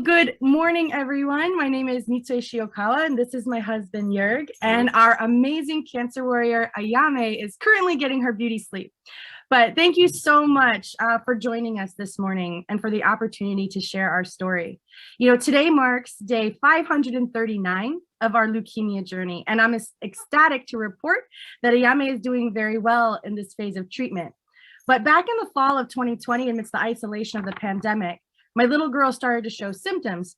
Good morning, everyone. My name is Mitsue Shiokawa, and this is my husband, Jörg. And our amazing cancer warrior, Ayame, is currently getting her beauty sleep. But thank you so much for joining us this morning and for the opportunity to share our story. Today marks day 539 of our leukemia journey, and I'm ecstatic to report that Ayame is doing very well in this phase of treatment. But back in the fall of 2020, amidst the isolation of the pandemic, my little girl started to show symptoms,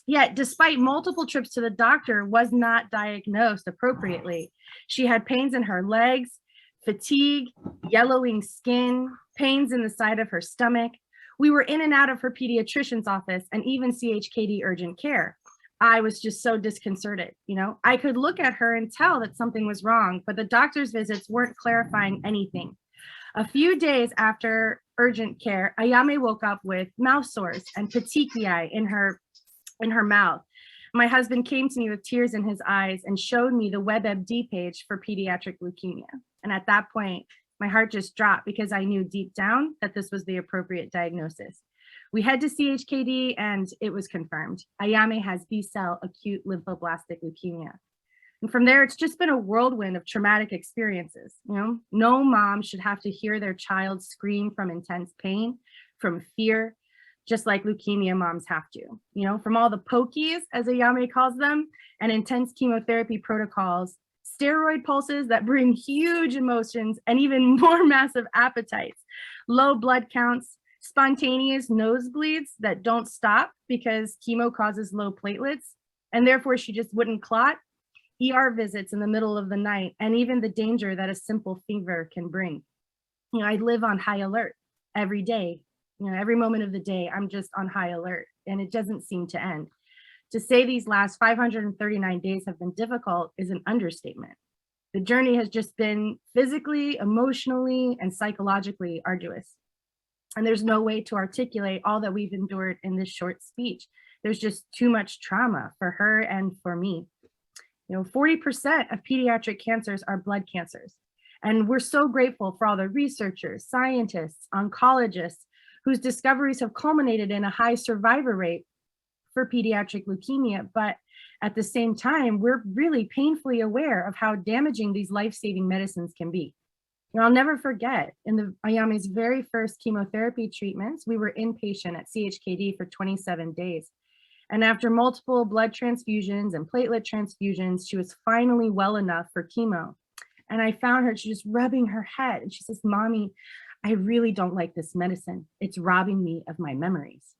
yet despite multiple trips to the doctor, was not diagnosed appropriately. She had pains in her legs, fatigue, yellowing skin, pains in the side of her stomach. We were in and out of her pediatrician's office and even CHKD urgent care. I was just so disconcerted. I could look at her and tell that something was wrong, but the doctor's visits weren't clarifying anything. A few days after urgent care, Ayame woke up with mouth sores and petechiae in her mouth. My husband came to me with tears in his eyes and showed me the WebMD page for pediatric leukemia. And at that point, my heart just dropped because I knew deep down that this was the appropriate diagnosis. We head to CHKD and it was confirmed. Ayame has B-cell acute lymphoblastic leukemia. And from there, it's just been a whirlwind of traumatic experiences. No mom should have to hear their child scream from intense pain, from fear, just like leukemia moms have to. From all the pokies, as Ayame calls them, and intense chemotherapy protocols, steroid pulses that bring huge emotions and even more massive appetites, low blood counts, spontaneous nosebleeds that don't stop because chemo causes low platelets, and therefore she just wouldn't clot, ER visits in the middle of the night, and even the danger that a simple fever can bring. I live on high alert every day. Every moment of the day, I'm just on high alert, and it doesn't seem to end. To say these last 539 days have been difficult is an understatement. The journey has just been physically, emotionally, and psychologically arduous. And there's no way to articulate all that we've endured in this short speech. There's just too much trauma for her and for me. 40% of pediatric cancers are blood cancers. And we're so grateful for all the researchers, scientists, oncologists, whose discoveries have culminated in a high survivor rate for pediatric leukemia. But at the same time, we're really painfully aware of how damaging these life-saving medicines can be. I'll never forget, in Ayame's very first chemotherapy treatments, we were inpatient at CHKD for 27 days. And after multiple blood transfusions and platelet transfusions, she was finally well enough for chemo. And I found her, she's just rubbing her head. And she says, "Mommy, I really don't like this medicine. It's robbing me of my memories."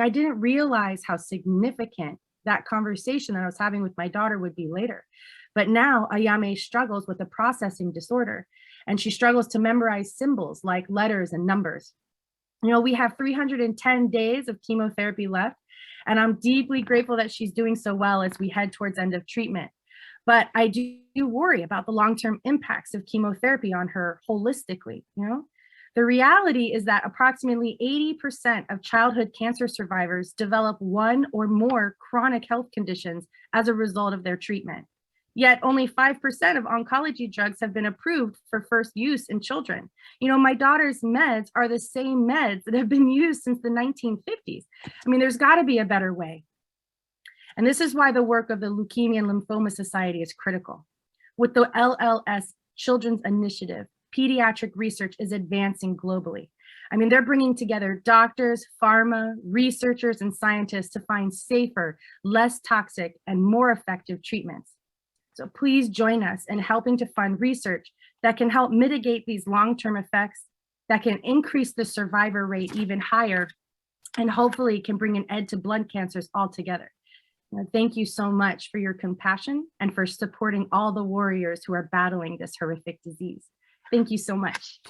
I didn't realize how significant that conversation that I was having with my daughter would be later. But now Ayame struggles with a processing disorder, and she struggles to memorize symbols like letters and numbers. We have 310 days of chemotherapy left, and I'm deeply grateful that she's doing so well as we head towards end of treatment. But I do worry about the long-term impacts of chemotherapy on her holistically. The reality is that approximately 80% of childhood cancer survivors develop one or more chronic health conditions as a result of their treatment. Yet only 5% of oncology drugs have been approved for first use in children. My daughter's meds are the same meds that have been used since the 1950s. There's got to be a better way. And this is why the work of the Leukemia and Lymphoma Society is critical. With the LLS Children's Initiative, pediatric research is advancing globally. They're bringing together doctors, pharma, researchers, and scientists to find safer, less toxic, and more effective treatments. So please join us in helping to fund research that can help mitigate these long-term effects, that can increase the survivor rate even higher, and hopefully can bring an end to blood cancers altogether. Thank you so much for your compassion and for supporting all the warriors who are battling this horrific disease. Thank you so much.